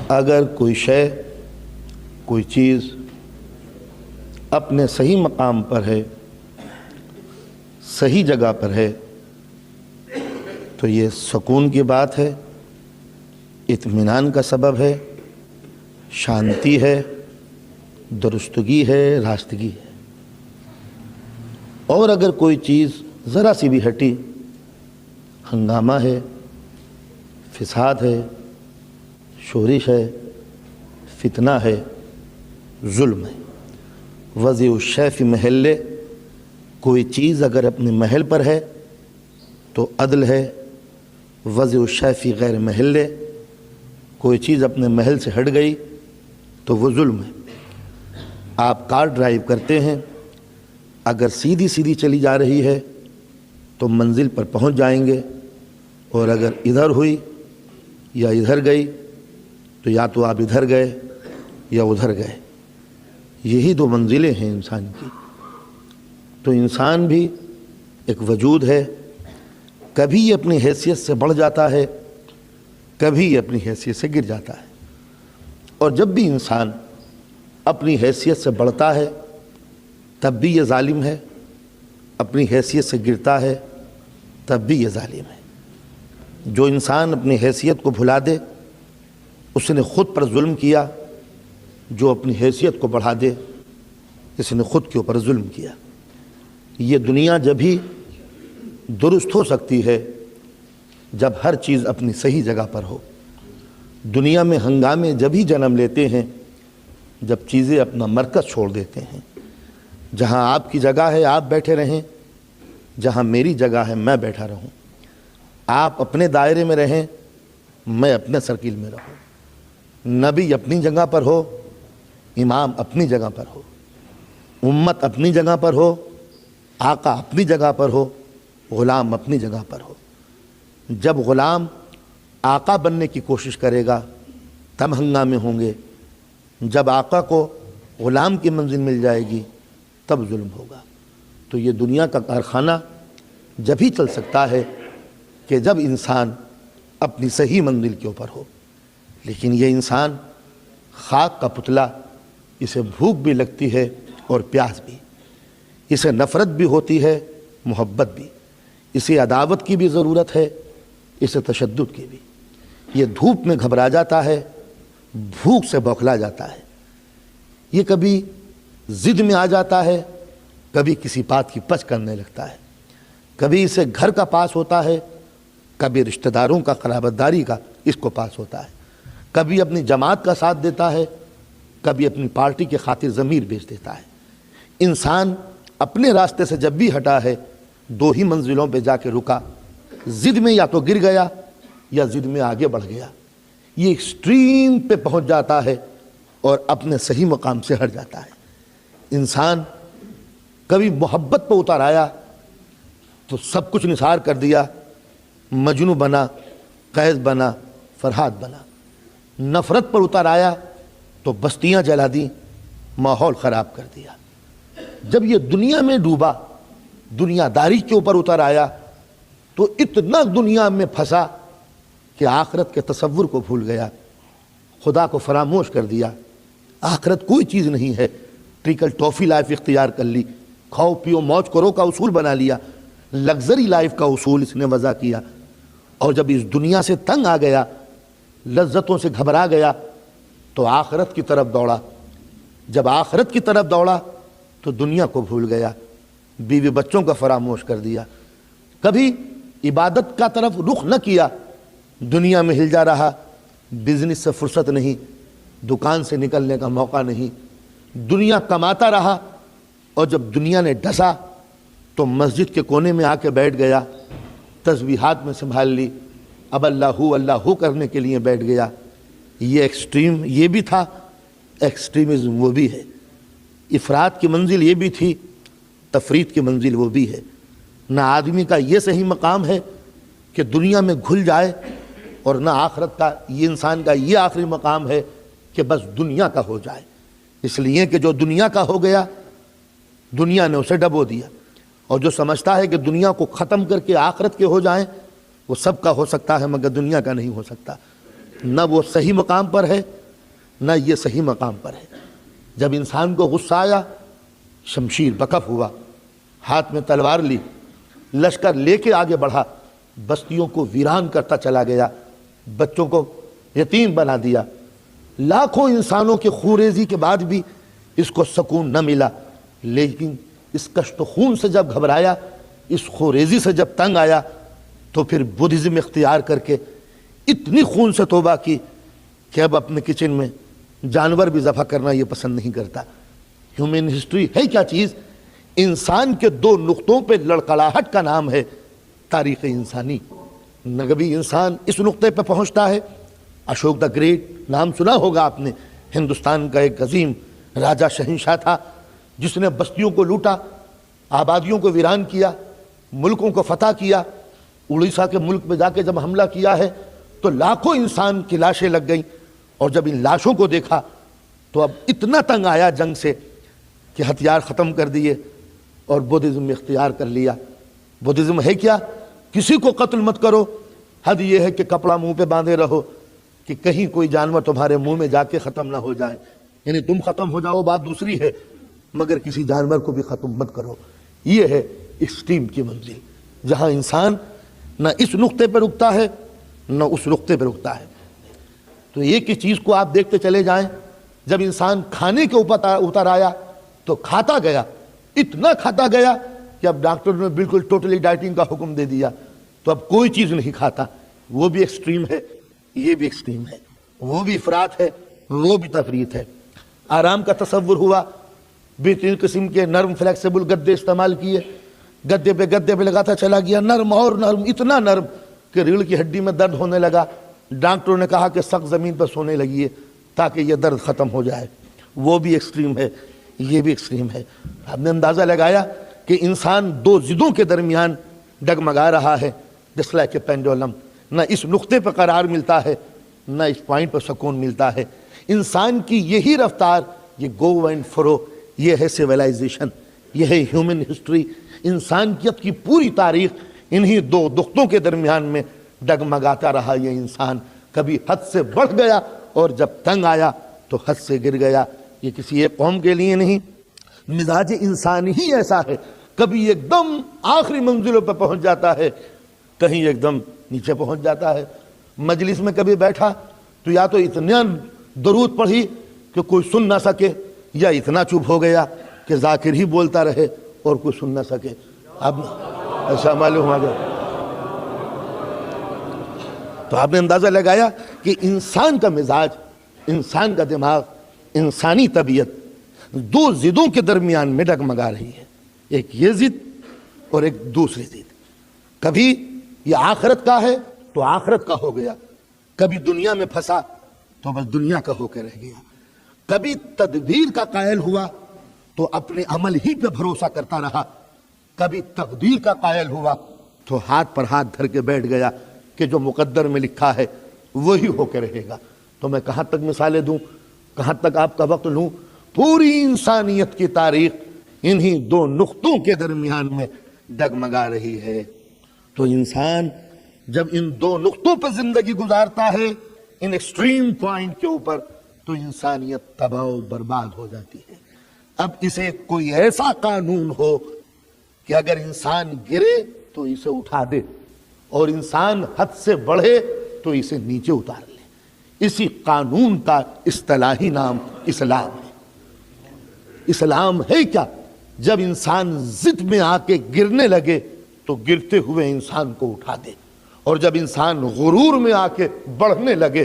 اگر کوئی شے کوئی چیز اپنے صحیح مقام پر ہے، صحیح جگہ پر ہے، تو یہ سکون کی بات ہے، اطمینان کا سبب ہے، شانتی ہے، درستگی ہے، راستگی ہے۔ اور اگر کوئی چیز ذرا سی بھی ہٹی، ہنگامہ ہے، فساد ہے، شورش ہے، فتنہ ہے، ظلم ہے۔ وضع الشیء فی محلہ، کوئی چیز اگر اپنے محل پر ہے تو عدل ہے۔ وضع الشیء فی غیر محلہ، کوئی چیز اپنے محل سے ہٹ گئی تو وہ ظلم ہے۔ آپ کار ڈرائیو کرتے ہیں، اگر سیدھی سیدھی چلی جا رہی ہے تو منزل پر پہنچ جائیں گے، اور اگر ادھر ہوئی یا ادھر گئی تو یا تو آپ ادھر گئے یا ادھر گئے۔ یہی دو منزلیں ہیں انسان کی۔ تو انسان بھی ایک وجود ہے، کبھی یہ اپنی حیثیت سے بڑھ جاتا ہے، کبھی یہ اپنی حیثیت سے گر جاتا ہے۔ اور جب بھی انسان اپنی حیثیت سے بڑھتا ہے تب بھی یہ ظالم ہے، اپنی حیثیت سے گرتا ہے تب بھی یہ ظالم ہے۔ جو انسان اپنی حیثیت کو بھلا دے اس نے خود پر ظلم کیا، جو اپنی حیثیت کو بڑھا دے اس نے خود کے اوپر ظلم کیا۔ یہ دنیا جب ہی درست ہو سکتی ہے جب ہر چیز اپنی صحیح جگہ پر ہو۔ دنیا میں ہنگامے جب ہی جنم لیتے ہیں جب چیزیں اپنا مرکز چھوڑ دیتے ہیں۔ جہاں آپ کی جگہ ہے آپ بیٹھے رہیں، جہاں میری جگہ ہے میں بیٹھا رہوں۔ آپ اپنے دائرے میں رہیں، میں اپنے سرکل میں رہوں۔ نبی اپنی جگہ پر ہو، امام اپنی جگہ پر ہو، امت اپنی جگہ پر ہو، آقا اپنی جگہ پر ہو، غلام اپنی جگہ پر ہو۔ جب غلام آقا بننے کی کوشش کرے گا تب ہنگامے ہوں گے، جب آقا کو غلام کی منزل مل جائے گی تب ظلم ہوگا۔ تو یہ دنیا کا کارخانہ جب ہی چل سکتا ہے کہ جب انسان اپنی صحیح منزل کے اوپر ہو۔ لیکن یہ انسان خاک کا پتلا، اسے بھوک بھی لگتی ہے اور پیاس بھی، اسے نفرت بھی ہوتی ہے، محبت بھی، اسے عداوت کی بھی ضرورت ہے، اسے تشدد کی بھی۔ یہ دھوپ میں گھبرا جاتا ہے، بھوک سے بوکھلا جاتا ہے، یہ کبھی ضد میں آ جاتا ہے، کبھی کسی بات کی پچ کرنے لگتا ہے، کبھی اسے گھر کا پاس ہوتا ہے، کبھی رشتہ داروں کا قرابت داری کا اس کو پاس ہوتا ہے، کبھی اپنی جماعت کا ساتھ دیتا ہے، کبھی اپنی پارٹی کی خاطر ضمیر بیچ دیتا ہے۔ انسان اپنے راستے سے جب بھی ہٹا ہے دو ہی منزلوں پہ جا کے رکا، ضد میں یا تو گر گیا یا ضد میں آگے بڑھ گیا۔ یہ ایکسٹریم پہ پہنچ جاتا ہے اور اپنے صحیح مقام سے ہٹ جاتا ہے۔ انسان کبھی محبت پہ اتر آیا تو سب کچھ نثار کر دیا، مجنوں بنا، قیس بنا، فرحاد بنا۔ نفرت پر اتر آیا تو بستیاں جلا دیں، ماحول خراب کر دیا۔ جب یہ دنیا میں ڈوبا، دنیا داری کے اوپر اتر آیا تو اتنا دنیا میں پھنسا کہ آخرت کے تصور کو بھول گیا، خدا کو فراموش کر دیا۔ آخرت کوئی چیز نہیں ہے، ٹریکل ٹافی لائف اختیار کر لی، کھاؤ پیو موج کرو کا اصول بنا لیا، لگزری لائف کا اصول اس نے وضع کیا۔ اور جب اس دنیا سے تنگ آ گیا، لذتوں سے گھبرا گیا تو آخرت کی طرف دوڑا۔ جب آخرت کی طرف دوڑا تو دنیا کو بھول گیا، بیوی بچوں کا فراموش کر دیا، کبھی عبادت کا طرف رخ نہ کیا، دنیا میں ہل جا رہا، بزنس سے فرصت نہیں، دکان سے نکلنے کا موقع نہیں، دنیا کماتا رہا، اور جب دنیا نے ڈسا تو مسجد کے کونے میں آ کے بیٹھ گیا، تسبیحات میں سنبھال لی، اب اللہ کرنے کے لیے بیٹھ گیا۔ یہ ایکسٹریم یہ بھی تھا، ایکسٹریمزم وہ بھی ہے، افراد کی منزل یہ بھی تھی، تفرید کی منزل وہ بھی ہے۔ نہ آدمی کا یہ صحیح مقام ہے کہ دنیا میں گھل جائے، اور نہ آخرت کا یہ انسان کا یہ آخری مقام ہے کہ بس دنیا کا ہو جائے۔ اس لیے کہ جو دنیا کا ہو گیا دنیا نے اسے ڈبو دیا، اور جو سمجھتا ہے کہ دنیا کو ختم کر کے آخرت کے ہو جائیں وہ سب کا ہو سکتا ہے مگر دنیا کا نہیں ہو سکتا۔ نہ وہ صحیح مقام پر ہے نہ یہ صحیح مقام پر ہے۔ جب انسان کو غصہ آیا، شمشیر بکف ہوا، ہاتھ میں تلوار لی، لشکر لے کے آگے بڑھا، بستیوں کو ویران کرتا چلا گیا، بچوں کو یتیم بنا دیا۔ لاکھوں انسانوں کے خوریزی کے بعد بھی اس کو سکون نہ ملا، لیکن اس کشت و خون سے جب گھبرایا، اس خوریزی سے جب تنگ آیا، تو پھر بدھزم اختیار کر کے اتنی خون سے توبہ کی کہ اب اپنے کچن میں جانور بھی ذبح کرنا یہ پسند نہیں کرتا۔ ہیومن ہسٹری ہے کیا چیز؟ انسان کے دو نقطوں پہ لڑکڑاہٹ کا نام ہے تاریخ انسانی۔ کبھی انسان اس نقطے پہ پہنچتا ہے، اشوک دا گریٹ نام سنا ہوگا آپ نے، ہندوستان کا ایک عظیم راجہ شہنشاہ تھا جس نے بستیوں کو لوٹا، آبادیوں کو ویران کیا، ملکوں کو فتح کیا۔ اڑیسہ کے ملک میں جا کے جب حملہ کیا ہے تو لاکھوں انسان کی لاشیں لگ گئیں، اور جب ان لاشوں کو دیکھا تو اب اتنا تنگ آیا جنگ سے کہ ہتھیار ختم کر دیے اور بدھزم اختیار کر لیا۔ بدھزم ہے کیا؟ کسی کو قتل مت کرو، حد یہ ہے کہ کپڑا منہ پہ باندھے رہو کہ کہیں کوئی جانور تمہارے منہ میں جا کے ختم نہ ہو جائے، یعنی تم ختم ہو جاؤ بات دوسری ہے، مگر کسی جانور کو بھی ختم مت کرو۔ یہ ہے ایکسٹریم کی منزل، جہاں انسان نہ اس نقطے پہ رکتا ہے نہ اس نقطے پہ رکتا ہے۔ تو ایک ہی چیز کو آپ دیکھتے چلے جائیں، جب انسان کھانے کے اوپر اتر آیا تو کھاتا گیا، اتنا کھاتا گیا کہ اب ڈاکٹر نے بالکل ٹوٹلی ڈائٹنگ کا حکم دے دیا، تو اب کوئی چیز نہیں کھاتا۔ وہ بھی ایکسٹریم ہے، یہ بھی ایکسٹریم ہے، وہ بھی افراط ہے، وہ بھی تفریط ہے۔ آرام کا تصور ہوا، بہترین قسم کے نرم فلیکسیبل گدے استعمال کیے، گدے پہ لگاتا چلا گیا، نرم اور نرم، اتنا نرم کہ ریڑھ کی ہڈی میں درد ہونے لگا۔ ڈاکٹروں نے کہا کہ سخت زمین پر سونے لگیے تاکہ یہ درد ختم ہو جائے۔ وہ بھی ایکسٹریم ہے، یہ بھی ایکسٹریم ہے۔ آپ نے اندازہ لگایا کہ انسان دو ضدوں کے درمیان ڈگمگا رہا ہے، جس لائک پینڈولم، نہ اس نقطے پہ قرار ملتا ہے نہ اس پوائنٹ پہ سکون ملتا ہے۔ انسان کی یہی رفتار، یہ گو اینڈ فرو، یہ ہے سیولائزیشن، یہ ہے ہیومن ہسٹری۔ انسانیت کی پوری تاریخ انہی دو نقطوں کے درمیان میں ڈگمگاتا رہا یہ انسان۔ کبھی حد سے بڑھ گیا اور جب تنگ آیا تو حد سے گر گیا۔ یہ کسی ایک قوم کے لیے نہیں، مزاج انسانی ہی ایسا ہے، کبھی ایک دم آخری منزلوں پہ پہنچ جاتا ہے، کہیں ایک دم نیچے پہنچ جاتا ہے۔ مجلس میں کبھی بیٹھا تو یا تو اتنا درود پڑھی کہ کوئی سن نہ سکے، یا اتنا چپ ہو گیا کہ ذاکر ہی بولتا رہے اور کوئی سن نہ سکے۔ اب ایسا معلوم ہو گیا۔ تو آپ نے اندازہ لگایا کہ انسان کا مزاج، انسان کا دماغ، انسانی طبیعت دو ضدوں کے درمیان میں ڈگمگا رہی ہے، ایک یہ ضد اور ایک دوسری ضد۔ کبھی یہ آخرت کا ہے تو آخرت کا ہو گیا، کبھی دنیا میں پھنسا تو بس دنیا کا ہو کے رہ گیا، کبھی تدبیر کا قائل ہوا تو اپنے عمل ہی پہ بھروسہ کرتا رہا، کبھی تقدیر کا قائل ہوا تو ہاتھ پر ہاتھ دھر کے بیٹھ گیا کہ جو مقدر میں لکھا ہے وہی ہو کے رہے گا۔ تو میں کہاں تک مثالیں دوں، کہاں تک آپ کا وقت لوں؟ پوری انسانیت کی تاریخ انہی دو نقطوں کے درمیان میں ڈگمگا رہی ہے۔ تو انسان جب ان دو نقطوں پر زندگی گزارتا ہے، ان ایکسٹریم پوائنٹ کے اوپر، تو انسانیت تباہ و برباد ہو جاتی ہے۔ اب اسے کوئی ایسا قانون ہو کہ اگر انسان گرے تو اسے اٹھا دے، اور انسان حد سے بڑھے تو اسے نیچے اتار لے۔ اسی قانون کا اصطلاحی نام اسلام ہے۔ اسلام ہے کیا؟ جب انسان ضد میں آ کے گرنے لگے تو گرتے ہوئے انسان کو اٹھا دے، اور جب انسان غرور میں آ کے بڑھنے لگے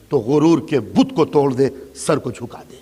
تو غرور کے بت کو توڑ دے، سر کو جھکا دے۔